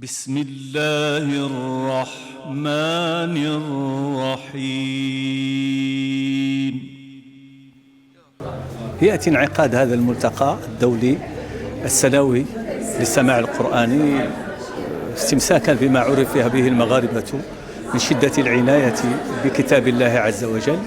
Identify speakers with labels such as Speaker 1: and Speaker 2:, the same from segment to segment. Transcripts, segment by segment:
Speaker 1: بسم الله الرحمن الرحيم.
Speaker 2: يأتي انعقاد هذا الملتقى الدولي السنوي للسماع القرآني استمساكا بما عرف به المغاربة من شدة العناية بكتاب الله عز وجل،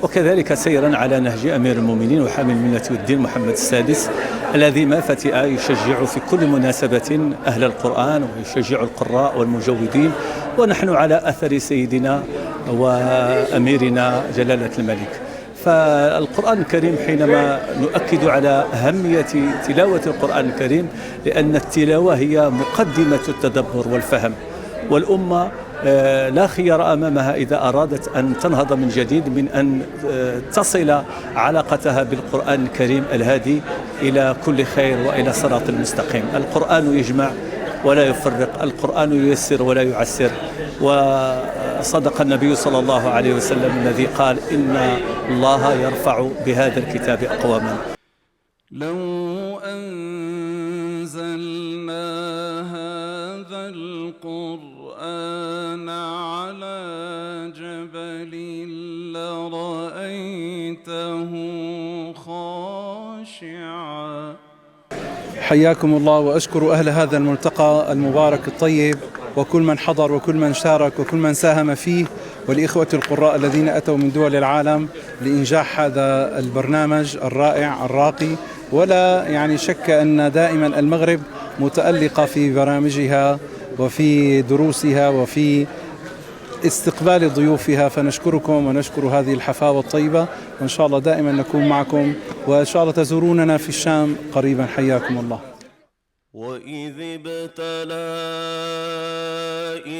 Speaker 2: وكذلك سيرا على نهج أمير المؤمنين وحامل الملة والدين محمد السادس الذي ما فتئ يشجع في كل مناسبة أهل القرآن ويشجع القراء والمجودين، ونحن على أثر سيدنا وأميرنا جلالة الملك. فالقرآن الكريم حينما نؤكد على أهمية تلاوة القرآن الكريم، لأن التلاوة هي مقدمة التدبر والفهم، والأمة لا خيار أمامها إذا أرادت أن تنهض من جديد من أن تصل علاقتها بالقرآن الكريم الهادي إلى كل خير وإلى صراط المستقيم. القرآن يجمع ولا يفرق، القرآن ييسر ولا يعسر، وصدق النبي صلى الله عليه وسلم الذي قال إن الله يرفع بهذا الكتاب أقواما.
Speaker 1: لو أنزلنا هذا القرآن على جبل لرأيته خاشعا.
Speaker 3: حياكم الله، وأشكر أهل هذا الملتقى المبارك الطيب وكل من حضر وكل من شارك وكل من ساهم فيه، والإخوة القراء الذين أتوا من دول العالم لإنجاح هذا البرنامج الرائع الراقي. ولا شك أن دائما المغرب متألقة في برامجها وفي دروسها وفي استقبال ضيوفها، فنشكركم ونشكر هذه الحفاوة الطيبة، وإن شاء الله دائما نكون معكم، وإن شاء الله تزوروننا في الشام قريبا. حياكم الله.
Speaker 4: وإذ ابتلى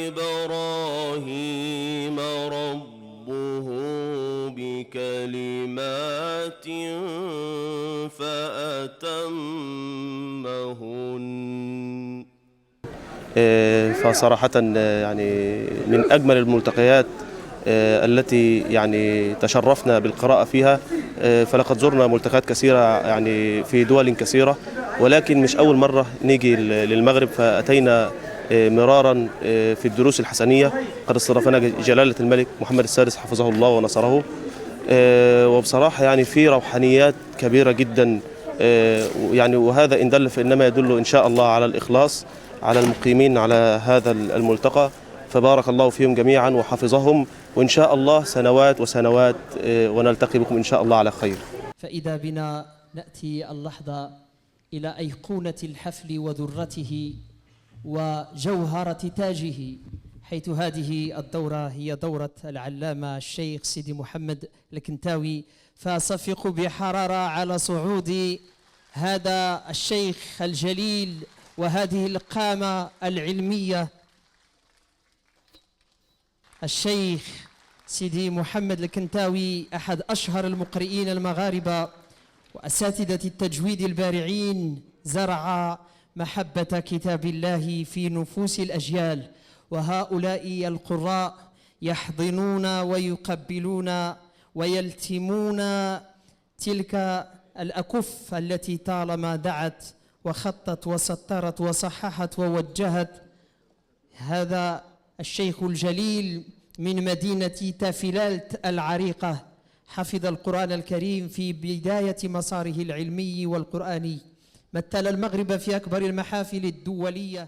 Speaker 4: إبراهيم ربه بكلمات فأتمهن.
Speaker 5: فصراحة من أجمل الملتقيات التي تشرفنا بالقراءة فيها، فلقد زرنا ملتقيات كثيرة في دول كثيرة، ولكن مش أول مرة نيجي للمغرب، فأتينا مرارا في الدروس الحسنية. قد استضافنا جلالة الملك محمد السادس حفظه الله ونصره، وبصراحة في روحانيات كبيرة جدا، وهذا إن دل فإنما يدل إن شاء الله على الإخلاص على المقيمين على هذا الملتقى. فبارك الله فيهم جميعا وحفظهم، وإن شاء الله سنوات وسنوات ونلتقي بكم إن شاء الله على خير.
Speaker 6: فإذا بنا نأتي اللحظة إلى أيقونة الحفل وذرته وجوهرة تاجه، حيث هذه الدورة هي دورة العلامة الشيخ سيدي محمد الكنتاوي. فصفقوا بحرارة على صعود هذا الشيخ الجليل وهذه القامة العلمية، الشيخ سيدي محمد الكنتاوي، أحد أشهر المقرئين المغاربة وأساتذة التجويد البارعين، زرع محبة كتاب الله في نفوس الأجيال، وهؤلاء القراء يحضنون ويقبلون ويلتمون تلك الأكف التي طالما دعت وخطت وسطرت وصححت ووجهت هذا الشيخ الجليل من مدينة تافلالت العريقة. حفظ القرآن الكريم في بداية مساره العلمي والقرآني، مثل المغرب في أكبر المحافل الدولية.